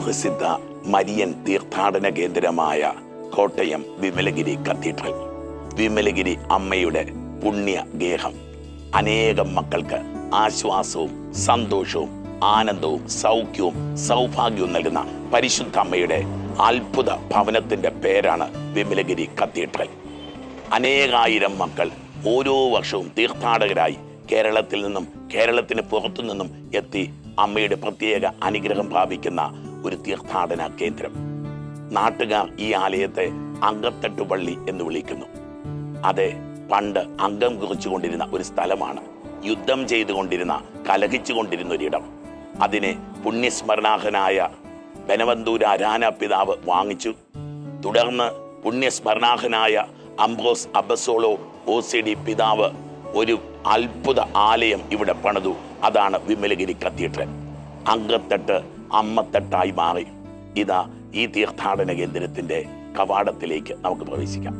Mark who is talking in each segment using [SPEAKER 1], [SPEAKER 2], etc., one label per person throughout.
[SPEAKER 1] സുപ്രസിദ്ധ Marian തീർത്ഥാടന കേന്ദ്രമായ Kottayam Vimalagiri cathedral, Vimalagiri അമ്മയുടെ പുണ്യഗേഹം അനേകം മക്കൾക്ക് ആശ്വാസവും സന്തോഷവും ആനന്ദവും സൗഖ്യവും സൗഭാഗ്യവും നൽകുന്ന പരിശുദ്ധ അമ്മയുടെ അത്ഭുത ഭവനത്തിന്റെ പേരാണ് വിമലഗിരി കത്തീഡ്രൽ. അനേകായിരം മക്കൾ ഓരോ വർഷവും തീർത്ഥാടകരായി കേരളത്തിൽ നിന്നും കേരളത്തിന് പുറത്തു നിന്നും എത്തി അമ്മയുടെ പ്രത്യേക അനുഗ്രഹം പ്രാപിക്കുന്ന ഒരു തീർത്ഥാടന കേന്ദ്രം. നാട്ടുകാർ ഈ ആലയത്തെ അങ്കത്തട്ട് പള്ളി എന്ന് വിളിക്കുന്നു. അതെ, പണ്ട് അംഗം കുറിച്ചുകൊണ്ടിരുന്ന ഒരു സ്ഥലമാണ്. യുദ്ധം ചെയ്തുകൊണ്ടിരുന്ന, കലഹിച്ചുകൊണ്ടിരുന്ന ഒരിടം. അതിനെ പുണ്യസ്മരണാഹനായ ബനവന്തൂര രാന പിതാവ് വാങ്ങിച്ചു. തുടർന്ന് പുണ്യസ്മരണാഹനായ അംബ്രോസ് അബസോളോ OCD പിതാവ് ഒരു അത്ഭുത ആലയം ഇവിടെ പണിതു. അതാണ് വിമലഗിരി കത്തീഡ്രൽ. അങ്കത്തട്ട് അമ്മത്തട്ടായി മാറി. ഇതാ ഈ തീർത്ഥാടന കേന്ദ്രത്തിന്റെ കവാടത്തിലേക്ക് നമുക്ക് പ്രവേശിക്കാം.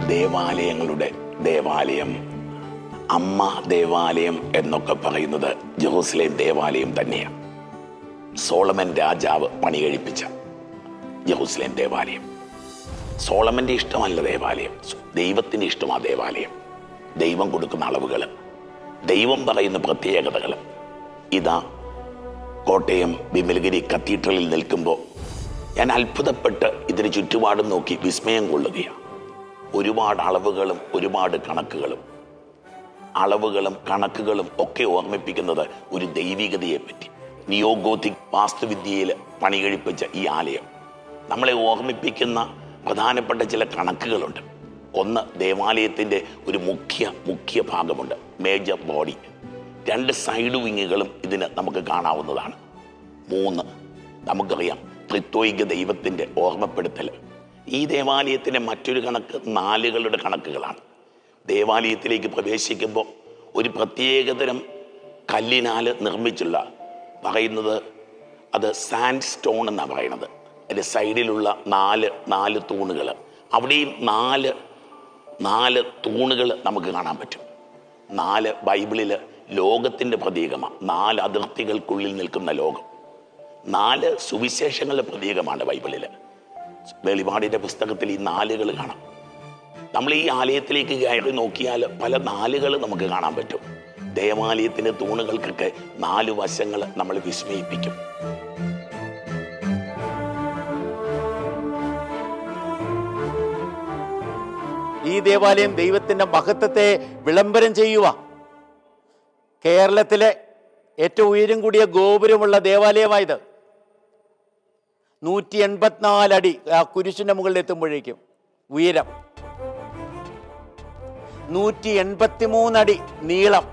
[SPEAKER 1] ദേവാലയങ്ങളുടെ ദേവാലയം, അമ്മ ദേവാലയം എന്നൊക്കെ പറയുന്നത് ജെറൂസലേം ദേവാലയം തന്നെയാണ്. സോളമൻ രാജാവ് പണി കഴിപ്പിച്ച ജെറൂസലേം ദേവാലയം. സോളമന്റെ ഇഷ്ടമല്ല ദേവാലയം, ദൈവത്തിന്റെ ഇഷ്ടമാണ് ദേവാലയം. ദൈവം കൊടുക്കുന്ന അളവുകൾ, ദൈവം പറയുന്ന പ്രത്യേകതകൾ. ഇതാ കോട്ടയം വിമലഗിരി കത്തീഡ്രലിൽ നിൽക്കുമ്പോൾ ഞാൻ അത്ഭുതപ്പെട്ട് ഇതിന് ചുറ്റുപാടും നോക്കി വിസ്മയം കൊള്ളുകയാണ്. ഒരുപാട് അളവുകളും ഒരുപാട് കണക്കുകളും. അളവുകളും കണക്കുകളും ഒക്കെ ഓർമ്മിപ്പിക്കുന്നത് ഒരു ദൈവികതയെ പറ്റി. നിയോഗോത്തിക് വാസ്തുവിദ്യയിൽ പണി കഴിപ്പിച്ച ഈ ആലയം നമ്മളെ ഓർമ്മിപ്പിക്കുന്ന പ്രധാനപ്പെട്ട ചില കണക്കുകളുണ്ട്. ഒന്ന്, ദേവാലയത്തിൻ്റെ ഒരു മുഖ്യ ഭാഗമുണ്ട്, മേജർ ബോഡി. 2 സൈഡ് വിങ്ങുകളും ഇതിന് നമുക്ക് കാണാവുന്നതാണ്. 3, നമുക്കറിയാം ത്രിത്വൈക ദൈവത്തിൻ്റെ ഓർമ്മപ്പെടുത്തൽ. ഈ ദേവാലയത്തിൻ്റെ മറ്റൊരു കണക്ക് 4കളുടെ കണക്കുകളാണ്. ദേവാലയത്തിലേക്ക് പ്രവേശിക്കുമ്പോൾ ഒരു പ്രത്യേകതരം കല്ലിനാൽ നിർമ്മിച്ചുള്ള, പറയുന്നത് അത് സാൻഡ് സ്റ്റോൺ എന്നാണ് പറയുന്നത്. അതിൻ്റെ സൈഡിലുള്ള 4 തൂണുകൾ, അവിടെയും 4 തൂണുകൾ നമുക്ക് കാണാൻ പറ്റും. 4 ബൈബിളിൽ ലോകത്തിൻ്റെ പ്രതീകമാണ്. 4 അതിർത്തികൾക്കുള്ളിൽ നിൽക്കുന്ന ലോകം. 4 സുവിശേഷങ്ങളുടെ പ്രതീകമാണ് ബൈബിളിൽ. വെളിപാടിൻ്റെ പുസ്തകത്തിൽ ഈ 4കൾ കാണാം. നമ്മൾ ഈ ആലയത്തിലേക്ക് കയറി നോക്കിയാൽ പല 4കൾ നമുക്ക് കാണാൻ പറ്റും. ദേവാലയത്തിൻ്റെ തൂണുകൾക്കൊക്കെ 4 വശങ്ങൾ നമ്മൾ വിസ്മയിപ്പിക്കും.
[SPEAKER 2] ഈ ദേവാലയം ദൈവത്തിന്റെ മഹത്വത്തെ വിളംബരം ചെയ്യുക. കേരളത്തിലെ ഏറ്റവും ഉയരം കൂടിയ ഗോപുരമുള്ള ദേവാലയമായത്. 184 അടി ആ കുരിശിന്റെ മുകളിൽ എത്തുമ്പോഴേക്കും ഉയരം, 183 അടി നീളം,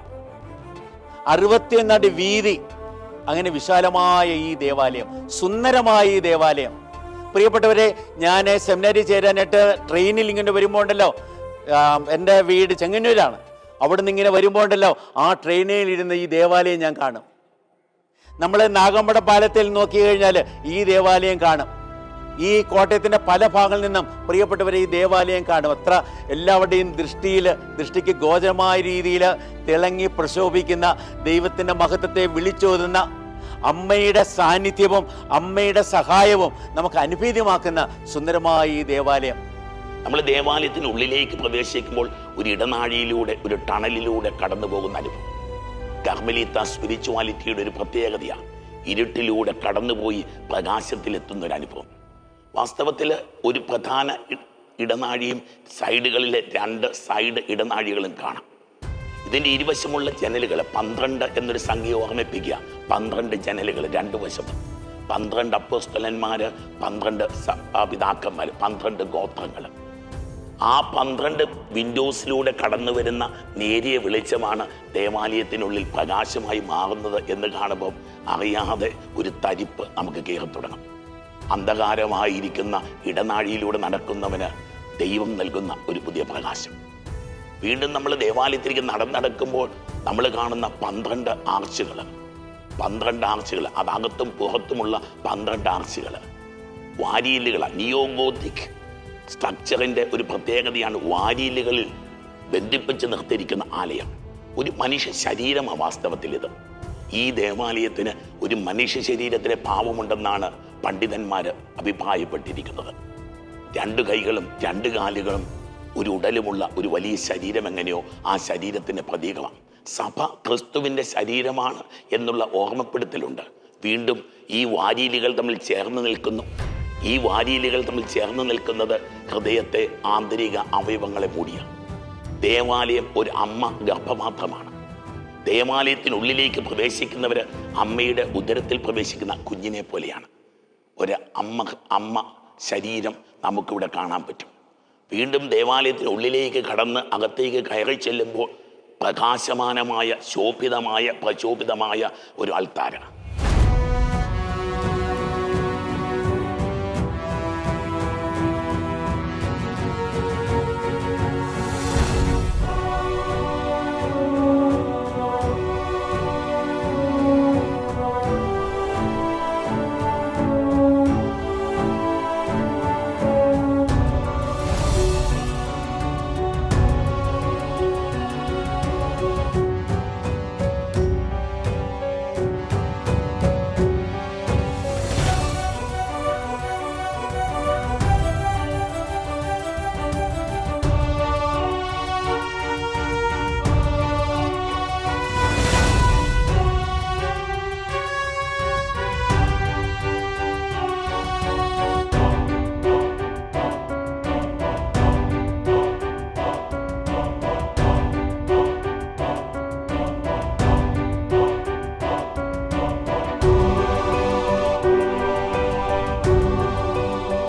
[SPEAKER 2] 61 അടി വീതി. അങ്ങനെ വിശാലമായ ഈ ദേവാലയം, സുന്ദരമായ ഈ ദേവാലയം. പ്രിയപ്പെട്ടവരെ, ഞാൻ സെമിനാരി ചേരാനായിട്ട് ട്രെയിനിൽ ഇങ്ങനെ വരുമ്പോൾ ഉണ്ടല്ലോ, എൻ്റെ വീട് ചെങ്ങന്നൂരാണ്. അവിടെ നിന്ന് ഇങ്ങനെ വരുമ്പോൾ ഉണ്ടല്ലോ, ആ ട്രെയിനിൽ ഇരുന്ന് ഈ ദേവാലയം ഞാൻ കാണും. നമ്മൾ നാഗമ്പട പാലത്തിൽ നോക്കി കഴിഞ്ഞാൽ ഈ ദേവാലയം കാണും. ഈ കോട്ടയത്തിൻ്റെ പല ഭാഗങ്ങളിൽ നിന്നും പ്രിയപ്പെട്ടവരെ ഈ ദേവാലയം കാണും. അത്ര എല്ലാവരുടെയും ദൃഷ്ടിക്ക് ഗോചരമായ രീതിയിൽ തിളങ്ങി പ്രശോഭിക്കുന്ന ദൈവത്തിൻ്റെ മഹത്വത്തെ വിളിച്ചോതുന്ന അമ്മയുടെ സാന്നിധ്യവും അമ്മയുടെ സഹായവും നമുക്ക് അനുഭൂതിമാക്കുന്ന സുന്ദരമായ ഈ ദേവാലയം.
[SPEAKER 1] നമ്മൾ ദേവാലയത്തിനുള്ളിലേക്ക് പ്രവേശിക്കുമ്പോൾ ഒരു ഇടനാഴിയിലൂടെ, ഒരു ടണലിലൂടെ കടന്നു പോകുന്ന അനുഭവം. കർമ്മലീത്ത സ്പിരിച്വാലിറ്റിയുടെ ഒരു പ്രത്യേകതയാണ്. ഇരുട്ടിലൂടെ കടന്നുപോയി പ്രകാശത്തിലെത്തുന്ന ഒരു അനുഭവം. വാസ്തവത്തിൽ ഒരു പ്രധാന ഇടനാഴിയും സൈഡുകളിലെ 2 സൈഡ് ഇടനാഴികളും കാണാം. ഇതിൻ്റെ ഇരുവശമുള്ള ജനലുകൾ 12 എന്നൊരു സംഖ്യ ഓർമ്മിപ്പിക്കുക. 12 ജനലുകൾ 2 വശം. 12 അപ്പോസ്തലന്മാര്, 12 പിതാക്കന്മാർ, 12 ഗോത്രങ്ങൾ. ആ 12 വിൻഡോസിലൂടെ കടന്നു വരുന്ന നേരിയ വെളിച്ചമാണ് ദേവാലയത്തിനുള്ളിൽ പ്രകാശമായി മാറുന്നത് എന്ന് കാണുമ്പോൾ അറിയാതെ ഒരു തരിപ്പ് നമുക്ക് കയറി തുടങ്ങും. അന്ധകാരമായിരിക്കുന്ന ഇടനാഴിയിലൂടെ നടക്കുന്നവന് ദൈവം നൽകുന്ന ഒരു പുതിയ പ്രകാശം. വീണ്ടും നമ്മൾ ദേവാലയത്തിലേക്ക് നടക്കുമ്പോൾ നമ്മൾ കാണുന്ന 12 ആർച്ചുകൾ, 12 ആർച്ചുകൾ, അതകത്തും പുറത്തുമുള്ള 12 ആർച്ചുകൾ, വാരിയലുകളാണ്. നിയോഗോത്തിക് സ്ട്രക്ചറിന്റെ ഒരു പ്രത്യേകതയാണ് വാരിയലുകളിൽ ബന്ധിപ്പിച്ച് നിർത്തിയിരിക്കുന്ന ആലയം. ഒരു മനുഷ്യ ശരീരമാണ് വാസ്തവത്തിൽ ഇത്. ഈ ദേവാലയത്തിന് ഒരു മനുഷ്യ ശരീരത്തിലെ ഭാവമുണ്ടെന്നാണ് പണ്ഡിതന്മാർ അഭിപ്രായപ്പെട്ടിരിക്കുന്നത്. 2 കൈകളും 2 കാലുകളും ഒരു ഉടലുമുള്ള ഒരു വലിയ ശരീരം എങ്ങനെയോ ആ ശരീരത്തിന്റെ പ്രതീകമാണ്. സഭ ക്രിസ്തുവിന്റെ ശരീരമാണ് എന്നുള്ള ഓർമ്മപ്പെടുത്തലുണ്ട്. വീണ്ടും ഈ വാരിയലുകൾ തമ്മിൽ ചേർന്ന് നിൽക്കുന്നു. ഈ വാരിയലുകൾ തമ്മിൽ ചേർന്ന് നിൽക്കുന്നത് ഹൃദയത്തെ, ആന്തരിക അവയവങ്ങളെ മൂടിയാണ്. ദേവാലയം ഒരു അമ്മ ഗർഭപാത്രമാണ്. ദേവാലയത്തിനുള്ളിലേക്ക് പ്രവേശിക്കുന്നവര് അമ്മയുടെ ഉദരത്തിൽ പ്രവേശിക്കുന്ന കുഞ്ഞിനെ പോലെയാണ്. ഒരു അമ്മ ശരീരം നമുക്കിവിടെ കാണാൻ പറ്റും. വീണ്ടും ദേവാലയത്തിനുള്ളിലേക്ക് കടന്ന് അകത്തേക്ക് കയറി ചെല്ലുമ്പോൾ പ്രകാശമാനമായ, ശോഭിതമായ, പ്രചോഭിതമായ ഒരു അൾത്താര.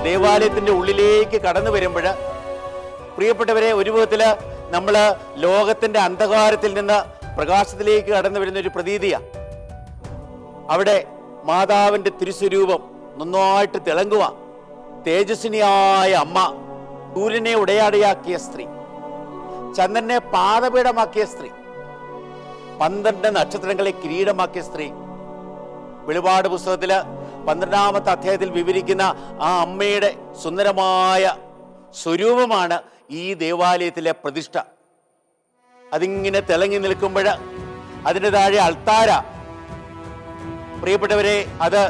[SPEAKER 2] ദേവാലയത്തിന്റെ ഉള്ളിലേക്ക് കടന്നു വരുമ്പോൾ പ്രിയപ്പെട്ടവരെ, ഒരു വിധത്തില് നമ്മൾ ലോകത്തിന്റെ അന്ധകാരത്തിൽ നിന്ന് പ്രകാശത്തിലേക്ക് കടന്നു വരുന്ന ഒരു പ്രതീതിയാണ്. അവിടെ മാതാവിന്റെ തിരുസ്വരൂപം നന്നായിട്ട് തിളങ്ങുക. തേജസ്വിനിയായ അമ്മ, സൂര്യനെ ഉടയാടയാക്കിയ സ്ത്രീ, ചന്ദ്രനെ പാദപീഠമാക്കിയ സ്ത്രീ, 12 നക്ഷത്രങ്ങളെ കിരീടമാക്കിയ സ്ത്രീ. വെളിപാട് പുസ്തകത്തില് 12-ാമത്തെ അധ്യായത്തിൽ വിവരിക്കുന്ന ആ അമ്മയുടെ സുന്ദരമായ സ്വരൂപമാണ് ഈ ദേവാലയത്തിലെ പ്രതിഷ്ഠ. അതിങ്ങനെ തിളങ്ങി നിൽക്കുമ്പോൾ അതിൻ്റെ താഴെ അൾത്താര. പ്രിയപ്പെട്ടവരെ, അത്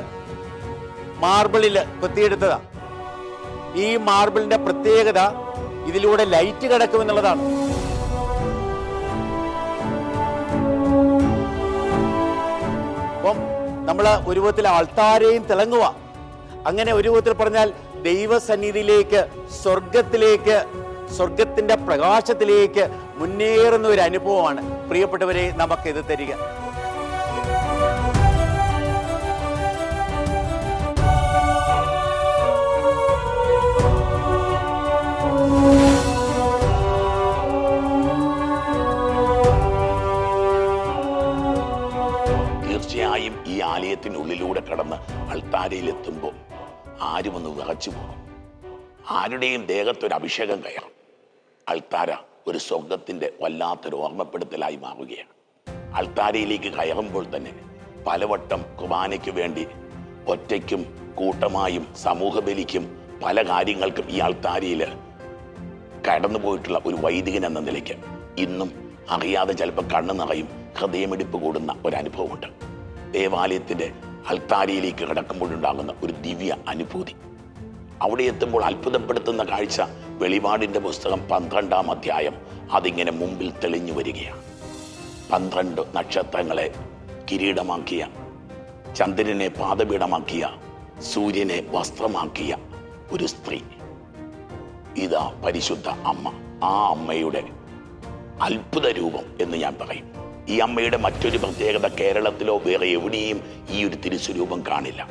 [SPEAKER 2] മാർബിളിൽ കൊത്തിയെടുത്തതാ. ഈ മാർബിളിന്റെ പ്രത്യേകത ഇതിലൂടെ ലൈറ്റ് കിടക്കുമെന്നുള്ളതാണ്. അപ്പം നമ്മൾ ഒരു വിധത്തിൽ അൾത്താരയും തിളങ്ങുക. അങ്ങനെ ഒരു വിധത്തിൽ പറഞ്ഞാൽ ദൈവസന്നിധിയിലേക്ക്, സ്വർഗത്തിലേക്ക്, സ്വർഗത്തിന്റെ പ്രകാശത്തിലേക്ക് മുന്നേറുന്ന ഒരു അനുഭവമാണ് പ്രിയപ്പെട്ടവരെ നമുക്കിത് തരിക.
[SPEAKER 1] തീർച്ചയായും ഈ ആലയത്തിനുള്ളിലൂടെ കടന്ന് അൾത്താരയിലെത്തുമ്പോൾ ആരും ഒന്ന് വിറച്ചു പോകും. ആരുടെയും ദേഹത്തൊരു അഭിഷേകം കയറും. അൾത്താര ഒരു സ്വർഗത്തിന്റെ വല്ലാത്തൊരു ഓർമ്മപ്പെടുത്തലായി മാറുകയാണ്. അൾത്താരയിലേക്ക് കയറുമ്പോൾ തന്നെ പലവട്ടം കുർബാനയ്ക്ക് വേണ്ടി ഒറ്റയ്ക്കും കൂട്ടമായും സമൂഹ ബലിക്കും പല കാര്യങ്ങൾക്കും ഈ അൾത്താരയിൽ കടന്നു പോയിട്ടുള്ള ഒരു വൈദികൻ എന്ന നിലയ്ക്ക് ഇന്നും അറിയാതെ ചിലപ്പോൾ കണ്ണു നിറയും, ഹൃദയമിടിപ്പ് കൂടുന്ന ഒരനുഭവമുണ്ട്. ദേവാലയത്തിന്റെ അൾത്താരയിലേക്ക് കടക്കുമ്പോഴുണ്ടാകുന്ന ഒരു ദിവ്യ അനുഭൂതി. അവിടെ എത്തുമ്പോൾ അത്ഭുതപ്പെടുത്തുന്ന കാഴ്ച വെളിപാടിന്റെ പുസ്തകം 12-ാം അധ്യായം അതിങ്ങനെ മുമ്പിൽ തെളിഞ്ഞു വരികയാണ്. 12 നക്ഷത്രങ്ങളെ കിരീടമാക്കിയ, ചന്ദ്രനെ പാദപീഠമാക്കിയ, സൂര്യനെ വസ്ത്രമാക്കിയ ഒരു സ്ത്രീ. ഇതാ പരിശുദ്ധ അമ്മ. ആ അമ്മയുടെ അത്ഭുത രൂപം എന്ന് ഞാൻ പറയും. ഈ അമ്മയുടെ മറ്റൊരു പ്രത്യേകത, കേരളത്തിലോ വേറെ എവിടെയും ഈ ഒരു തിരുസ്വരൂപം കാണില്ല.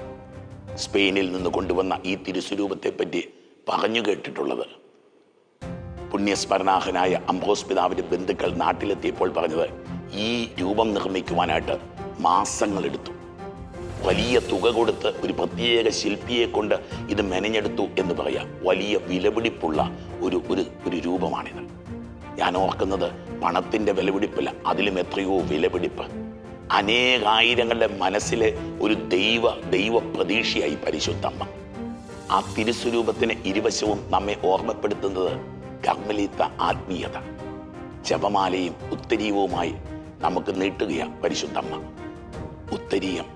[SPEAKER 1] സ്പെയിനിൽ നിന്ന് കൊണ്ടുവന്ന ഈ തിരുസ്വരൂപത്തെ പറ്റി പറഞ്ഞു കേട്ടിട്ടുള്ളത്, പുണ്യസ്മരണാഹനായ അംബ്രോസ് പിതാവിന്റെ ബന്ധുക്കൾ നാട്ടിലെത്തിയപ്പോൾ പറഞ്ഞത്, ഈ രൂപം നിർമ്മിക്കുവാനായിട്ട് മാസങ്ങളെടുത്തു. വലിയ തുക കൊടുത്ത് ഒരു പ്രത്യേക ശില്പിയെ കൊണ്ട് ഇത് മെനഞ്ഞെടുത്തു എന്ന് പറയാം. വലിയ വിലപിടിപ്പുള്ള ഒരു ഒരു ഒരു രൂപമാണിത്. ഞാൻ ഓർക്കുന്നത് പണത്തിൻ്റെ വിലപിടിപ്പില്ല, അതിലും എത്രയോ വിലപിടിപ്പ്. അനേകായിരങ്ങളുടെ മനസ്സിലെ ഒരു ദൈവ പ്രതീക്ഷയായി പരിശുദ്ധമ്മ. ആ തിരുസ്വരൂപത്തിന് ഇരുവശവും നമ്മെ ഓർമ്മപ്പെടുത്തുന്നത് കർമ്മലീത്ത ആത്മീയത. ജപമാലയും ഉത്തരീയവുമായി നമുക്ക് നീട്ടുകയാണ് പരിശുദ്ധമ്മ. ഉത്തരീയം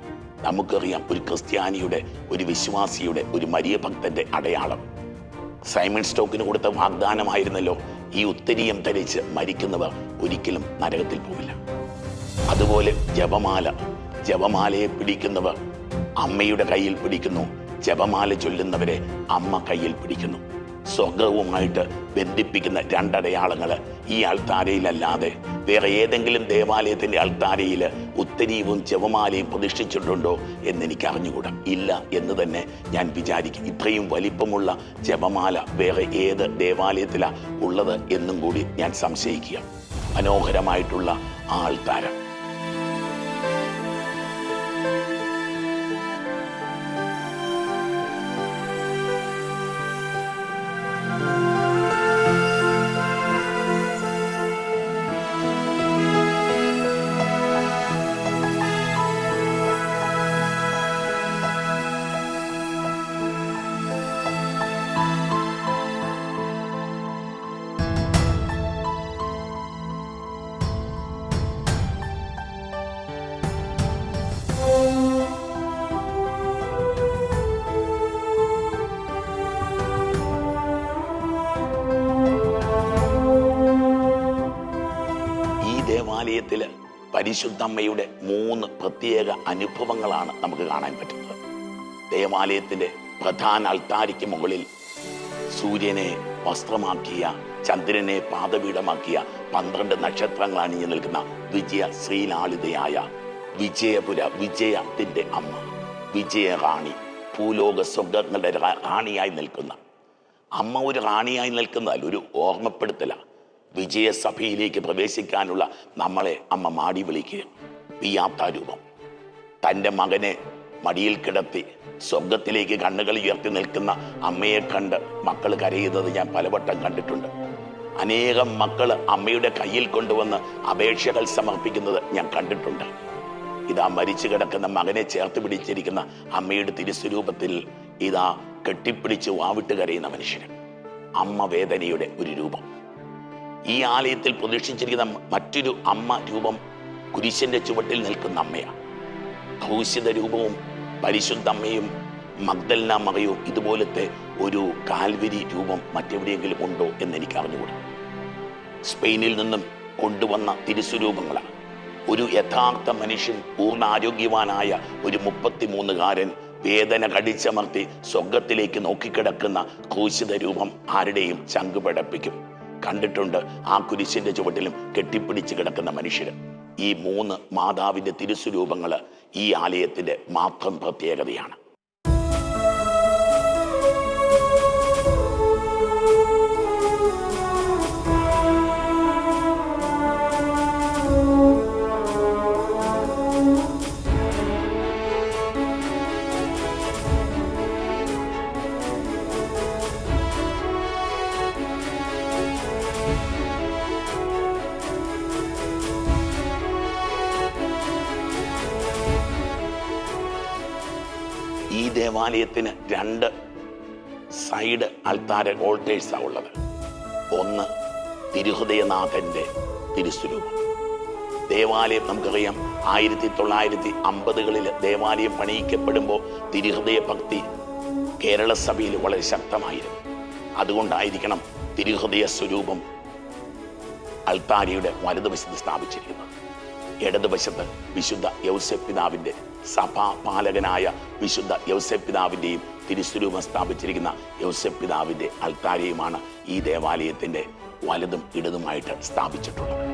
[SPEAKER 1] നമുക്കറിയാം, ഒരു ക്രിസ്ത്യാനിയുടെ, ഒരു വിശ്വാസിയുടെ, ഒരു മരിയ ഭക്തന്റെ അടയാളം. സൈമൺ സ്റ്റോക്കിന് കൊടുത്ത വാഗ്ദാനമായിരുന്നല്ലോ, ഈ ഉത്തരീയം ധരിച്ച് മരിക്കുന്നവർ ഒരിക്കലും നരകത്തിൽ പോവില്ല. അതുപോലെ ജപമാലയെ പിടിക്കുന്നവർ അമ്മയുടെ കയ്യിൽ പിടിക്കുന്നു, ജപമാല ചൊല്ലുന്നവരെ അമ്മ കയ്യിൽ പിടിക്കുന്നു. സ്വർഗവുമായിട്ട് ബന്ധിപ്പിക്കുന്ന രണ്ടടയാളങ്ങൾ ഈ അൾത്താരയിലല്ലാതെ വേറെ ഏതെങ്കിലും ദേവാലയത്തിൻ്റെ അൾത്താരയിൽ ഉത്തരീയവും ജപമാലയും പ്രതിഷ്ഠിച്ചിട്ടുണ്ടോ എന്നെനിക്ക് അറിഞ്ഞുകൂടാ. ഇല്ല എന്ന് തന്നെ ഞാൻ വിചാരിക്കും. ഇത്രയും വലിപ്പമുള്ള ജപമാല വേറെ ഏത് ദേവാലയത്തിലാണ് ഉള്ളത് എന്നും കൂടി ഞാൻ സംശയിക്കുക. മനോഹരമായിട്ടുള്ള ആ അൾത്താരം. ദേവാലയത്തിൽ പരിശുദ്ധമ്മയുടെ 3 പ്രത്യേക അനുഭവങ്ങളാണ് നമുക്ക് കാണാൻ പറ്റുന്നത്. ദേവാലയത്തിൻ്റെ പ്രധാന അൾത്താരിക്ക് മുകളിൽ സൂര്യനെ വസ്ത്രമാക്കിയ, ചന്ദ്രനെ പാദപീഠമാക്കിയ 12 നക്ഷത്രങ്ങൾ അണിഞ്ഞു നിൽക്കുന്ന വിജയ ശ്രീലാളിതയായ വിജയത്തിൻ്റെ അമ്മ, വിജയറാണി, ഭൂലോക സ്വർഗങ്ങളുടെ റാണിയായി നിൽക്കുന്ന അമ്മ. ഒരു റാണിയായി നിൽക്കുന്നതല്ല, ഒരു ഓർമ്മപ്പെടുത്തലാണ്. വിജയസഭയിലേക്ക് പ്രവേശിക്കാനുള്ള നമ്മളെ അമ്മ മാടി വിളിക്കുക. പിയാത്ത രൂപം. തൻ്റെ മകനെ മടിയിൽ കിടത്തി സ്വർഗത്തിലേക്ക് കണ്ണുകൾ ഉയർത്തി നിൽക്കുന്ന അമ്മയെ കണ്ട് മക്കൾ കരയുന്നത് ഞാൻ പലവട്ടം കണ്ടിട്ടുണ്ട്. അനേകം മക്കൾ അമ്മയുടെ കയ്യിൽ കൊണ്ടുവന്ന് അപേക്ഷകൾ സമർപ്പിക്കുന്നത് ഞാൻ കണ്ടിട്ടുണ്ട്. ഇതാ മരിച്ചു കിടക്കുന്ന മകനെ ചേർത്ത് പിടിച്ചിരിക്കുന്ന അമ്മയുടെ തിരുസ്വരൂപത്തിൽ ഇതാ കെട്ടിപ്പിടിച്ച് വാവിട്ട് കരയുന്ന മനുഷ്യന്. അമ്മ വേദനയുടെ ഒരു രൂപം. ഈ ആലയത്തിൽ പ്രതിഷ്ഠിച്ചിരിക്കുന്ന മറ്റൊരു അമ്മ രൂപം കുരിശിന്റെ ചുവട്ടിൽ നിൽക്കുന്ന അമ്മയാണ്. ക്രൂശിത രൂപവും പരിശുദ്ധ അമ്മയും മഗ്ദലന മറിയവും ഇതുപോലത്തെ ഒരു കാൽവരി രൂപം മറ്റെവിടെയെങ്കിലും ഉണ്ടോ എന്ന് എനിക്ക് അറിഞ്ഞുകൂടാ. സ്പെയിനിൽ നിന്നും കൊണ്ടുവന്ന തിരുസ്വരൂപങ്ങളാണ്. ഒരു യഥാർത്ഥ മനുഷ്യൻ, പൂർണ്ണ ആരോഗ്യവാനായ ഒരു 33-കാരൻ വേദന കടിച്ചമർത്തി സ്വർഗത്തിലേക്ക് നോക്കിക്കിടക്കുന്ന ക്രൂശിത രൂപം ആരുടെയും ചങ്ക് പടപ്പിക്കും. കണ്ടിട്ടുണ്ട് ആ കുരിശിന്റെ ചുവട്ടിലും കെട്ടിപ്പിടിച്ച് കിടക്കുന്ന മനുഷ്യർ. ഈ 3 മാതാവിന്റെ തിരുസ്വരൂപങ്ങൾ ഈ ആലയത്തിന്റെ മാത്രം പ്രത്യേകതയാണ്. ഈ ദേവാലയത്തിന് 2 സൈഡ് അൾത്താര ഓൾട്ടേഴ്സാണ് ഉള്ളത്. ഒന്ന് തിരുഹൃദയനാഥന്റെ തിരുസ്വരൂപം. ദേവാലയം നമുക്കറിയാം 1950കളിൽ ദേവാലയം പണിയിക്കപ്പെടുമ്പോൾ തിരുഹൃദയ ഭക്തി കേരള സഭയിൽ വളരെ ശക്തമായിരുന്നു. അതുകൊണ്ടായിരിക്കണം തിരുഹൃദയ സ്വരൂപം അൾത്താരയുടെ വലതുവശത്ത് സ്ഥാപിച്ചിരിക്കുന്നത്. ഇടതുവശത്ത് വിശുദ്ധ യൗസേപ്പ് പിതാവിൻ്റെ, സഭാപാലകനായ വിശുദ്ധ യൗസേപ്പ് പിതാവിൻ്റെയും തിരുസ്വരൂപം സ്ഥാപിച്ചിരിക്കുന്ന യൗസേപ്പ് പിതാവിൻ്റെ അൾത്താരയുമാണ് ഈ ദേവാലയത്തിൻ്റെ വലതും ഇടതുമായിട്ട് സ്ഥാപിച്ചിട്ടുള്ളത്.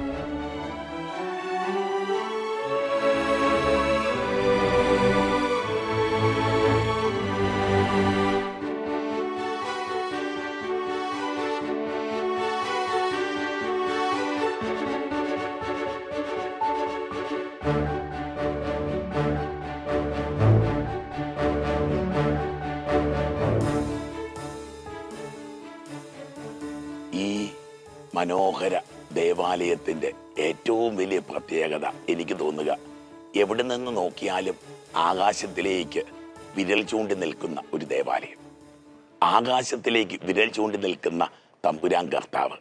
[SPEAKER 1] ഈ മനോഹര ദേവാലയത്തിൻ്റെ ഏറ്റവും വലിയ പ്രത്യേകത എനിക്ക് തോന്നുക, എവിടെ നിന്ന് നോക്കിയാലും ആകാശത്തിലേക്ക് വിരൽ ചൂണ്ടി നിൽക്കുന്ന ഒരു ദേവാലയം. ആകാശത്തിലേക്ക് വിരൽ ചൂണ്ടി നിൽക്കുന്ന തമ്പുരാൻ കർത്താവ്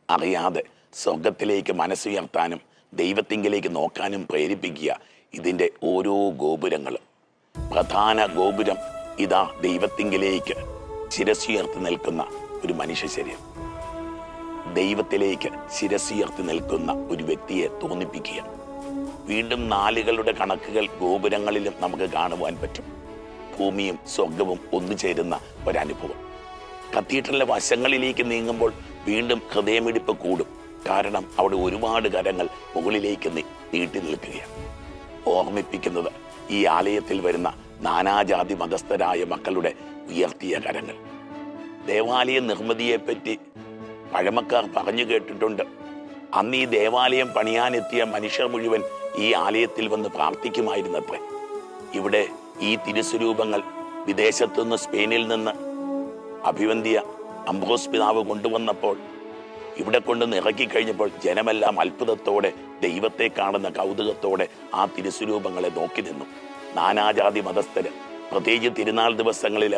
[SPEAKER 1] അറിയാതെ സ്വർഗത്തിലേക്ക് മനസ്സുയർത്താനും ദൈവത്തിങ്കിലേക്ക് നോക്കാനും പ്രേരിപ്പിക്കുക ഇതിൻ്റെ ഓരോ ഗോപുരങ്ങളും. പ്രധാന ഗോപുരം ഇതാ ദൈവത്തിങ്കിലേക്ക് ശിരസ്സുയർത്തി നിൽക്കുന്ന ഒരു മനുഷ്യ ശരീരം, ദൈവത്തിലേക്ക് ശിരസ്സുയർത്തി നിൽക്കുന്ന ഒരു വ്യക്തിയെ തോന്നിപ്പിക്കുക. വീണ്ടും നാലുകളുടെ കണക്കുകൾ ഗോപുരങ്ങളിലും നമുക്ക് കാണുവാൻ പറ്റും. ഭൂമിയും സ്വർഗവും ഒന്നുചേരുന്ന ഒരനുഭവം. കത്തീഡ്രലിലെ വശങ്ങളിലേക്ക് നീങ്ങുമ്പോൾ വീണ്ടും ഹൃദയമിടിപ്പ് കൂടും. കാരണം അവിടെ ഒരുപാട് കരങ്ങൾ മുകളിലേക്ക് നീട്ടി നിൽക്കുകയാണ്. ഓർമ്മിപ്പിക്കുന്നത് ഈ ആലയത്തിൽ വരുന്ന നാനാജാതി മതസ്ഥരായ മക്കളുടെ ഉയർത്തിയ കരങ്ങൾ. ദേവാലയ നിർമ്മിതിയെപ്പറ്റി പഴമക്കാർ പറഞ്ഞു കേട്ടിട്ടുണ്ട്. അന്ന് ഈ ദേവാലയം പണിയാനെത്തിയ മനുഷ്യർ മുഴുവൻ ഈ ആലയത്തിൽ വന്ന് പ്രാർത്ഥിക്കുമായിരുന്നത്രേ. ഇവിടെ ഈ തിരുസ്വരൂപങ്ങൾ വിദേശത്തുനിന്ന് സ്പെയിനിൽ നിന്ന് അഭിവന്ധ്യ അംബ്രോസ് പിതാവ് കൊണ്ടുവന്നപ്പോൾ ഇവിടെ കൊണ്ട് ഇറക്കി കഴിഞ്ഞപ്പോൾ ജനമെല്ലാം അത്ഭുതത്തോടെ ദൈവത്തെ കാണുന്ന കൗതുകത്തോടെ ആ തിരുസ്വരൂപങ്ങളെ നോക്കി നിന്നു. നാനാജാതി മതസ്ഥര്, പ്രത്യേകിച്ച് തിരുനാൾ ദിവസങ്ങളിൽ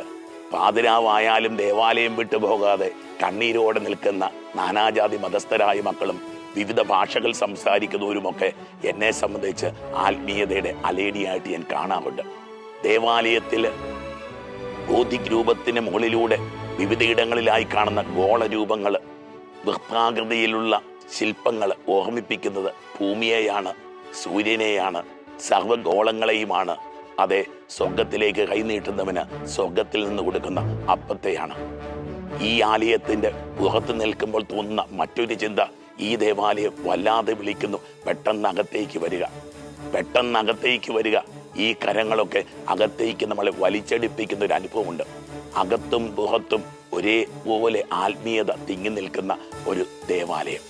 [SPEAKER 1] പാതിരാവായാലും ദേവാലയം വിട്ടുപോകാതെ കണ്ണീരോടെ നിൽക്കുന്ന നാനാജാതി മതസ്ഥരായ മക്കളും വിവിധ ഭാഷകൾ സംസാരിക്കുന്നവരുമൊക്കെ എന്നെ സംബന്ധിച്ച് ആത്മീയതയുടെ അലേടിയായിട്ട് ഞാൻ കാണാറുണ്ട്. ദേവാലയത്തിൽ ഗോതിക് രൂപത്തിന് മുകളിലൂടെ വിവിധയിടങ്ങളിലായി കാണുന്ന ഗോളരൂപങ്ങൾ, വൃത്താകൃതിയിലുള്ള ശില്പങ്ങൾ ഓർമ്മിപ്പിക്കുന്നത് ഭൂമിയെയാണ്, സൂര്യനെയാണ്, സർവ്വഗോളങ്ങളെയുമാണ്. അതെ, സ്വർഗത്തിലേക്ക് കൈനീട്ടുന്നവന് സ്വർഗത്തിൽ നിന്ന് കൊടുക്കുന്ന അപ്പത്തെയാണ്. ഈ ആലയത്തിൻ്റെ പുറത്ത് നിൽക്കുമ്പോൾ തോന്നുന്ന മറ്റൊരു ചിന്ത, ഈ ദേവാലയം വല്ലാതെ വിളിക്കുന്നു, പെട്ടെന്നകത്തേക്ക് വരിക, പെട്ടെന്നകത്തേക്ക് വരിക. ഈ കരങ്ങളൊക്കെ അകത്തേക്ക് നമ്മളെ വലിച്ചടിപ്പിക്കുന്ന ഒരു അനുഭവമുണ്ട്. അകത്തും പുറത്തും ഒരേപോലെ ആത്മീയത തിങ്ങി നിൽക്കുന്ന ഒരു ദേവാലയം.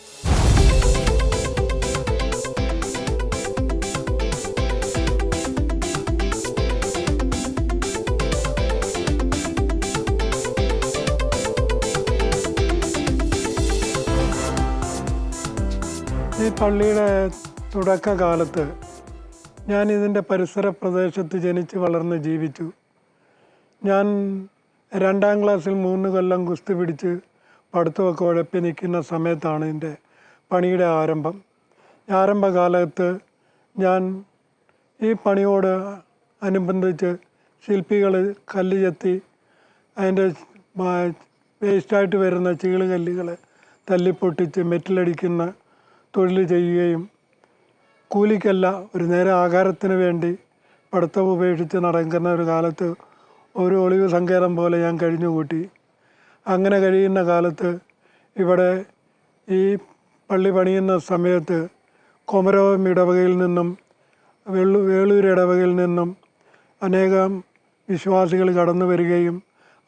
[SPEAKER 3] ഈ പള്ളിയുടെ തുടക്കകാലത്ത് ഞാൻ ഇതിൻ്റെ പരിസര പ്രദേശത്ത് ജനിച്ച് വളർന്ന് ജീവിച്ചു. ഞാൻ 2ാം ക്ലാസ്സിൽ 3 കൊല്ലം ഗുസ്തി പിടിച്ച് പഠിത്തമൊക്കെ ഉഴപ്പി നിൽക്കുന്ന സമയത്താണ് ഇതിൻ്റെ പണിയുടെ ആരംഭം. ആരംഭകാലത്ത് ഞാൻ ഈ പണിയോട് അനുബന്ധിച്ച് ശില്പികൾ കല്ല് ചെത്തി അതിൻ്റെ വേസ്റ്റായിട്ട് വരുന്ന ചീളുകല്ലുകൾ തല്ലിപ്പൊട്ടിച്ച് മെറ്റിലടിക്കുന്ന തൊഴിൽ ചെയ്യുകയും കൂലിക്കല്ല, ഒരു നേരം ആഹാരത്തിന് വേണ്ടി പഠിത്തം ഉപേക്ഷിച്ച് നടക്കുന്ന ഒരു കാലത്ത് ഒരു ഒളിവ് സങ്കേതം പോലെ ഞാൻ കഴിഞ്ഞുകൂട്ടി. അങ്ങനെ കഴിയുന്ന കാലത്ത് ഇവിടെ ഈ പള്ളി പണിയുന്ന സമയത്ത് കൊമരവം ഇടവകയിൽ നിന്നും വേളൂർ ഇടവകയിൽ നിന്നും അനേകം വിശ്വാസികൾ കടന്നു വരികയും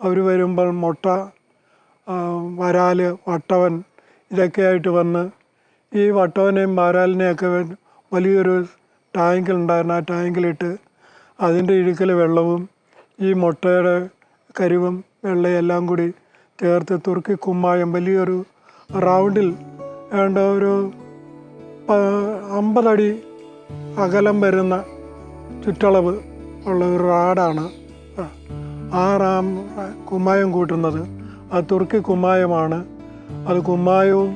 [SPEAKER 3] അവർ വരുമ്പോൾ മുട്ട, വരാൽ, വട്ടവൻ ഇതൊക്കെയായിട്ട് വന്ന് ഈ വട്ടവനെയും വരാലിനെയൊക്കെ വലിയൊരു ടാങ്കിലുണ്ടായിരുന്നു. ആ ടാങ്കിലിട്ട് അതിൻ്റെ ഇഴുക്കൽ വെള്ളവും ഈ മുട്ടയുടെ കരിവും വെള്ളയെല്ലാം കൂടി ചേർത്ത് തുർക്കി കുമ്മായം വലിയൊരു റൗണ്ടിൽ വേണ്ട ഒരു 50 അടി അകലം വരുന്ന ചുറ്റളവ് ഉള്ള ഒരു റാഡാണ് ആ കുമ്മായം കൂട്ടുന്നത്. അത് തുർക്കി കുമ്മായമാണ്. അത് കുമ്മായവും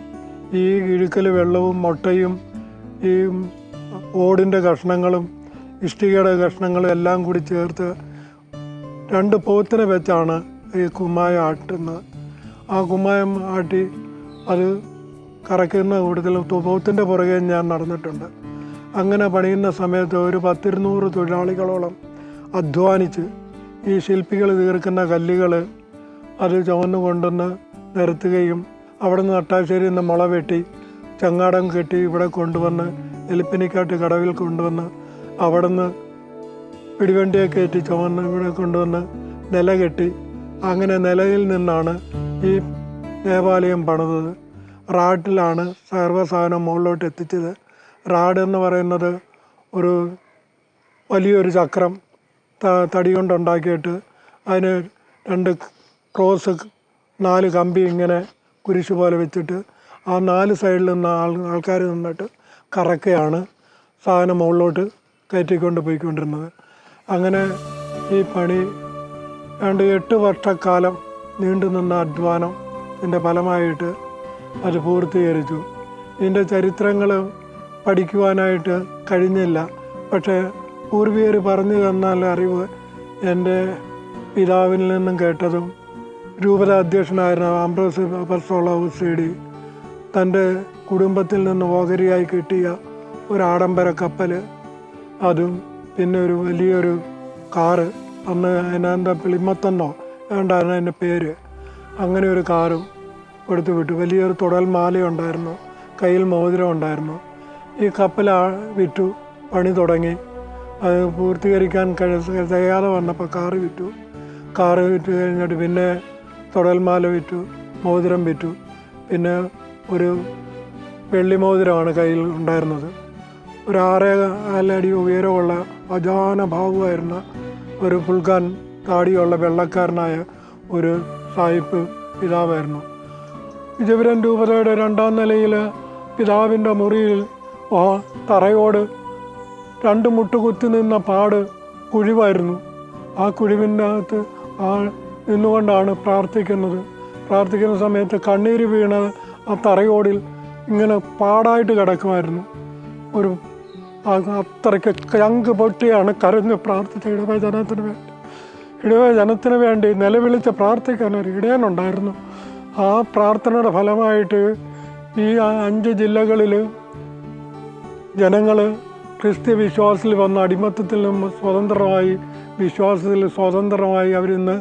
[SPEAKER 3] ഈ ഇഴുക്കൽ വെള്ളവും മുട്ടയും ഈ ഓടിൻ്റെ കഷ്ണങ്ങളും ഇഷ്ടികയുടെ കഷ്ണങ്ങളും എല്ലാം കൂടി ചേർത്ത് 2 പോത്തിനെ വെച്ചാണ് ഈ കുമ്മായം ആട്ടുന്നത്. ആ കുമ്മായം ആട്ടി അത് കറക്കുന്ന കൂട്ടത്തിൽ പോത്തിൻ്റെ പുറകെ ഞാൻ നടന്നിട്ടുണ്ട്. അങ്ങനെ പണിയുന്ന സമയത്ത് ഒരു 10-200 തൊഴിലാളികളോളം അധ്വാനിച്ച് ഈ ശില്പികൾ തീർക്കുന്ന കല്ലുകൾ അത് ചുവന്ന് കൊണ്ടുവന്ന് നിരത്തുകയും അവിടെ നിന്ന് നട്ടാശ്ശേരിയിൽ നിന്ന് മുള വെട്ടി ചങ്ങാടം കെട്ടി ഇവിടെ കൊണ്ടുവന്ന് എലിപ്പനിക്കാട്ട് കടവിൽ കൊണ്ടുവന്ന് അവിടെ നിന്ന് പിടിവണ്ടിയെ കയറ്റി ചുമന്ന് ഇവിടെ കൊണ്ടുവന്ന് നില കെട്ടി, അങ്ങനെ നിലയിൽ നിന്നാണ് ഈ ദേവാലയം പണിതത്. റാഡിലാണ് സർവ്വസാധനം മുകളിലോട്ട് എത്തിച്ചത്. റാഡ് എന്ന് പറയുന്നത് ഒരു വലിയൊരു ചക്രം തടി കൊണ്ടുണ്ടാക്കിയിട്ട് അതിന് 2 ക്രോസ് 4 കമ്പി ഇങ്ങനെ കുരിശ് പോലെ വെച്ചിട്ട് ആ 4 സൈഡിൽ നിന്ന് ആൾക്കാർ നിന്നിട്ട് കറക്കുകയാണ് സാധനം മുകളിലോട്ട് കയറ്റിക്കൊണ്ട് പോയിക്കൊണ്ടിരുന്നത്. അങ്ങനെ ഈ പണി 8 വർഷക്കാലം നീണ്ടു നിന്ന അധ്വാനത്തിൻ്റെ ഫലമായിട്ട് അത് പൂർത്തീകരിച്ചു. ഇതിൻ്റെ ചരിത്രങ്ങൾ പഠിക്കുവാനായിട്ട് കഴിഞ്ഞില്ല. പക്ഷേ പൂർവികർ പറഞ്ഞു തന്നാൽ അറിവ് എൻ്റെ പിതാവിൽ നിന്നും കേട്ടതും രൂപത അധ്യക്ഷനായിരുന്ന അംബ്രോസ് അപ്പസ്തോലൗസ് തൻ്റെ കുടുംബത്തിൽ നിന്ന് ഓഹരിയായി കിട്ടിയ ഒരു ആഡംബര കപ്പൽ, അതും പിന്നെ ഒരു വലിയൊരു കാറ്, അന്ന് അതിനെന്താ പ്ലിമത്തെന്നോ വേണ്ടായിരുന്നു അതിൻ്റെ പേര്, അങ്ങനെ ഒരു കാറും കൊടുത്തു വിട്ടു. വലിയൊരു തുടൽ മാലയുണ്ടായിരുന്നു, കയ്യിൽ മോതിരം ഉണ്ടായിരുന്നു. ഈ കപ്പൽ വിറ്റു, പണി തുടങ്ങി. അത് പൂർത്തീകരിക്കാൻ തികയാതെ വന്നപ്പോൾ കാറ് വിറ്റു. കാറ് വിറ്റ് കഴിഞ്ഞിട്ട് പിന്നെ തുടൽമാല വിറ്റു, മോതിരം വിറ്റു. പിന്നെ ഒരു വെള്ളി മോതിരമാണ് കയ്യിൽ ഉണ്ടായിരുന്നത്. ഒരു 6 അടി ഉയരമുള്ള അജാന ഭാവുമായിരുന്ന ഒരു പുൽഖാൻ താടിയുള്ള വെള്ളക്കാരനായ ഒരു സായിപ്പ് പിതാവായിരുന്നു. വിജയപുരം രൂപതയുടെ 2ാം നിലയിൽ പിതാവിൻ്റെ മുറിയിൽ തറയോട് 2 മുട്ട് കുത്തി നിന്ന പാട് കുഴിവായിരുന്നു. ആ കുഴിവിൻ്റെ അകത്ത് നിന്നുകൊണ്ടാണ് പ്രാർത്ഥിക്കുന്നത്. പ്രാർത്ഥിക്കുന്ന സമയത്ത് കണ്ണീര് വീണ് ആ തറയോടിൽ ഇങ്ങനെ പാടായിട്ട് കിടക്കുമായിരുന്നു. ഒരു അത്രയ്ക്ക് ചങ്ക് പൊട്ടിയാണ് കരഞ്ഞ് പ്രാർത്ഥിച്ച ഇടവ ജനത്തിന് വേണ്ടി നിലവിളിച്ച് പ്രാർത്ഥിക്കാൻ ഒരു ഇടയനുണ്ടായിരുന്നു. ആ പ്രാർത്ഥനയുടെ ഫലമായിട്ട് ഈ 5 ജില്ലകളിൽ ജനങ്ങൾ ക്രിസ്ത്യ വിശ്വാസത്തിൽ വന്ന അടിമത്തത്തിൽ നിന്നും സ്വതന്ത്രമായി, വിശ്വാസത്തിൽ സ്വതന്ത്രമായി അവരിന്ന്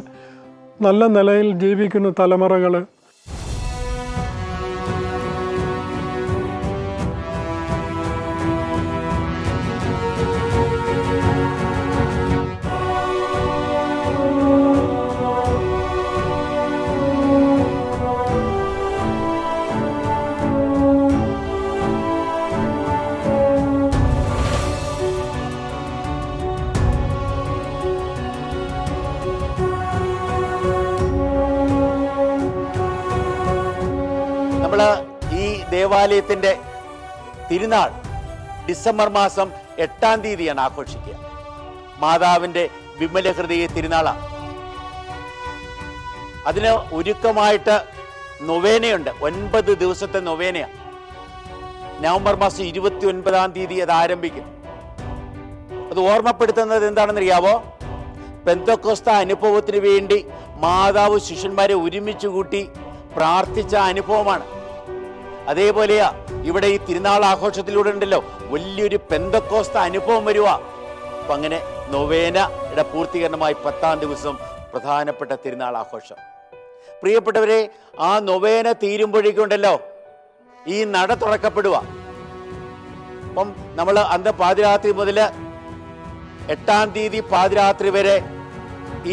[SPEAKER 3] നല്ല നിലയിൽ ജീവിക്കുന്ന തലമുറകൾ.
[SPEAKER 2] നമ്മൾ ഈ ദേവാലയത്തിൻ്റെ തിരുനാൾ ഡിസംബർ മാസം 8-ാം തീയതിയാണ് ആഘോഷിക്കുക. മാതാവിൻ്റെ വിമല ഹൃദയ തിരുനാളാണ്. അതിന് ഒരുക്കമായിട്ട് നൊവേനയുണ്ട്, 9 ദിവസത്തെ നൊവേനയാണ്. നവംബർ മാസം 29-ാം തീയതി അത് ആരംഭിക്കും. അത് ഓർമ്മപ്പെടുത്തുന്നത് എന്താണെന്നറിയാവോ? പെന്തക്കോസ്ത അനുഭവത്തിന് വേണ്ടി മാതാവ് ശിഷ്യന്മാരെ ഒരുമിച്ച് കൂട്ടി പ്രാർത്ഥിച്ച അനുഭവമാണ്. അതേപോലെയാ ഇവിടെ ഈ തിരുനാൾ ആഘോഷത്തിലൂടെ ഉണ്ടല്ലോ വലിയൊരു പെന്തക്കോസ്ത അനുഭവം വരുക. അപ്പം അങ്ങനെ നൊവേനയുടെ പൂർത്തീകരണമായി 10-ാം ദിവസം പ്രധാനപ്പെട്ട തിരുനാൾ ആഘോഷം. പ്രിയപ്പെട്ടവരെ, ആ നൊവേന തീരുമ്പോഴേക്കുണ്ടല്ലോ ഈ നട തുറക്കപ്പെടുക. അപ്പം നമ്മൾ അന്ന് പാതിരാത്രി മുതൽ 8-ാം തീയതി പാതിരാത്രി വരെ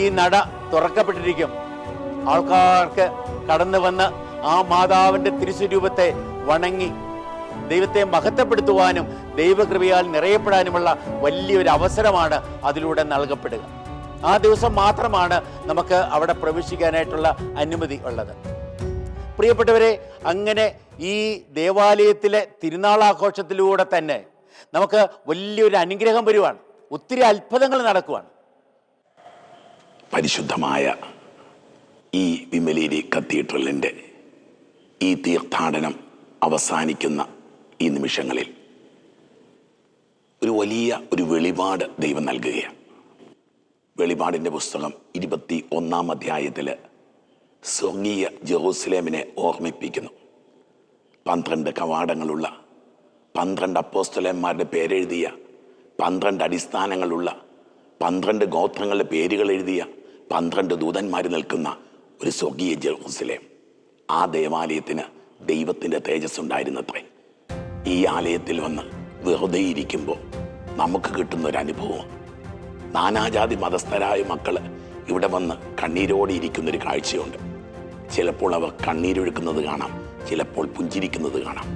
[SPEAKER 2] ഈ നട തുറക്കപ്പെട്ടിരിക്കും. ആൾക്കാർക്ക് കടന്നു വന്ന് ആ മാതാവിൻ്റെ തിരുസ്വരൂപത്തെ വണങ്ങി ദൈവത്തെ മഹത്വപ്പെടുത്തുവാനും ദൈവകൃപയാൽ നിറയപ്പെടാനുമുള്ള വലിയൊരു അവസരമാണ് അതിലൂടെ നൽകപ്പെടുക. ആ ദിവസം മാത്രമാണ് നമുക്ക് അവിടെ പ്രവേശിക്കാനായിട്ടുള്ള അനുമതി ഉള്ളത്. പ്രിയപ്പെട്ടവരെ, അങ്ങനെ ഈ ദേവാലയത്തിലെ തിരുനാളാഘോഷത്തിലൂടെ തന്നെ നമുക്ക് വലിയൊരു അനുഗ്രഹം വരുവാണ്. ഒത്തിരി അത്ഭുതങ്ങൾ നടക്കുവാണ്.
[SPEAKER 1] പരിശുദ്ധമായ ഈ വിമലേരി കത്തീഡ്രലിൻ്റെ ഈ തീർത്ഥാടനം അവസാനിക്കുന്ന ഈ നിമിഷങ്ങളിൽ ഒരു വലിയ ഒരു വെളിപാട് ദൈവം നൽകുകയാണ്. വെളിപാടിൻ്റെ പുസ്തകം 21-ാം അധ്യായത്തിൽ സ്വർഗീയ ജെറൂസലേമിനെ ഓർമ്മിപ്പിക്കുന്നു. 12 കവാടങ്ങളുള്ള, 12 അപ്പോസ്തലന്മാരുടെ പേരെഴുതിയ, 12 അടിസ്ഥാനങ്ങളുള്ള, 12 ഗോത്രങ്ങളുടെ പേരുകൾ എഴുതിയ 12 ദൂതന്മാർ നിൽക്കുന്ന ഒരു സ്വർഗീയ ജെറൂസലേം. ആ ദേവാലയത്തിന് ദൈവത്തിൻ്റെ തേജസ് ഉണ്ടായിരുന്നത്രേ. ഈ ആലയത്തിൽ വന്ന് വെറുതെ ഇരിക്കുമ്പോൾ നമുക്ക് കിട്ടുന്ന ഒരു അനുഭവം, നാനാജാതി മതസ്ഥരായ മക്കൾ ഇവിടെ വന്ന് കണ്ണീരോടെ ഇരിക്കുന്നൊരു കാഴ്ചയുണ്ട്. ചിലപ്പോൾ അവർ കണ്ണീരൊഴുക്കുന്നത് കാണാം, ചിലപ്പോൾ പുഞ്ചിരിക്കുന്നത് കാണാം.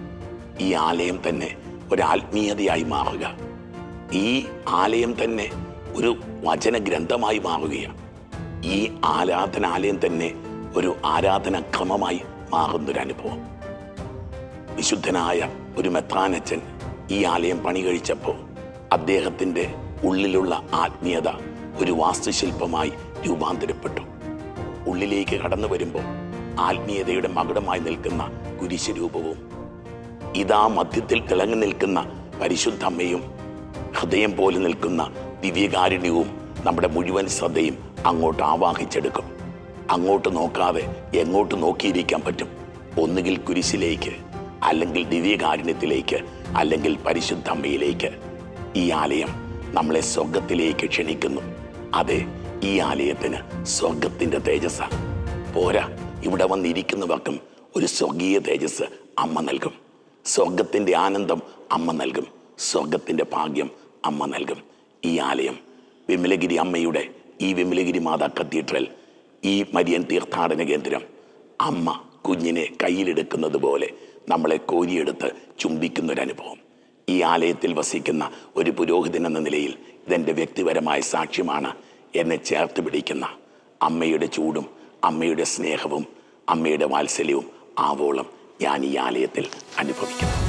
[SPEAKER 1] ഈ ആലയം തന്നെ ഒരു ആത്മീയതയായി മാറുക, ഈ ആലയം തന്നെ ഒരു വചന ഗ്രന്ഥമായി മാറുകയാണ്. ഈ ആരാധനാലയം തന്നെ ഒരു ആരാധനാക്രമമായി മാറുന്നൊരനുഭവം. വിശുദ്ധനായ ഒരു മെത്രാനച്ചൻ ഈ ആലയം പണി കഴിച്ചപ്പോൾ അദ്ദേഹത്തിൻ്റെ ഉള്ളിലുള്ള ആത്മീയത ഒരു വാസ്തുശില്പമായി രൂപാന്തരപ്പെട്ടു. ഉള്ളിലേക്ക് കടന്നു വരുമ്പോൾ ആത്മീയതയുടെ മകുടമായി നിൽക്കുന്ന കുരിശ് രൂപവും ഇതാ മധ്യത്തിൽ തിളങ്ങി നിൽക്കുന്ന പരിശുദ്ധ അമ്മയും ഹൃദയം പോലെ നിൽക്കുന്ന ദിവ്യകാരുണ്യവും നമ്മുടെ മുഴുവൻ ശ്രദ്ധയും അങ്ങോട്ട് ആവാഹിച്ചെടുക്കും. അങ്ങോട്ട് നോക്കാതെ എങ്ങോട്ട് നോക്കിയിരിക്കാൻ പറ്റും? ഒന്നുകിൽ കുരിശിലേക്ക്, അല്ലെങ്കിൽ ദിവ്യകാരുണ്യത്തിലേക്ക്, അല്ലെങ്കിൽ പരിശുദ്ധ അമ്മയിലേക്ക്. ഈ ആലയം നമ്മളെ സ്വർഗത്തിലേക്ക് ക്ഷണിക്കുന്നു. അതെ, ഈ ആലയത്തിന് സ്വർഗത്തിൻ്റെ തേജസ്സാണ്. പോരാ, ഇവിടെ വന്നിരിക്കുന്നവർക്കും ഒരു സ്വർഗീയ തേജസ് അമ്മ നൽകും. സ്വർഗത്തിൻ്റെ ആനന്ദം അമ്മ നൽകും. സ്വർഗത്തിൻ്റെ ഭാഗ്യം അമ്മ നൽകും. ഈ ആലയം വിമലഗിരി അമ്മയുടെ ഈ വിമലഗിരി മാതാ കത്തീഡ്രൽ, ഈ മരിയൻ തീർത്ഥാടന കേന്ദ്രം അമ്മ കുഞ്ഞിനെ കയ്യിലെടുക്കുന്നത് പോലെ നമ്മളെ കോരിയെടുത്ത് ചുംബിക്കുന്നൊരനുഭവം. ഈ ആലയത്തിൽ വസിക്കുന്ന ഒരു പുരോഹിതൻ എന്ന നിലയിൽ ഇതെൻ്റെ വ്യക്തിപരമായ സാക്ഷ്യമാണ്. എന്നെ ചേർത്ത് പിടിക്കുന്ന അമ്മയുടെ ചൂടും അമ്മയുടെ സ്നേഹവും അമ്മയുടെ വാത്സല്യവും ആവോളം ഞാൻ ഈ ആലയത്തിൽ അനുഭവിക്കുന്നു.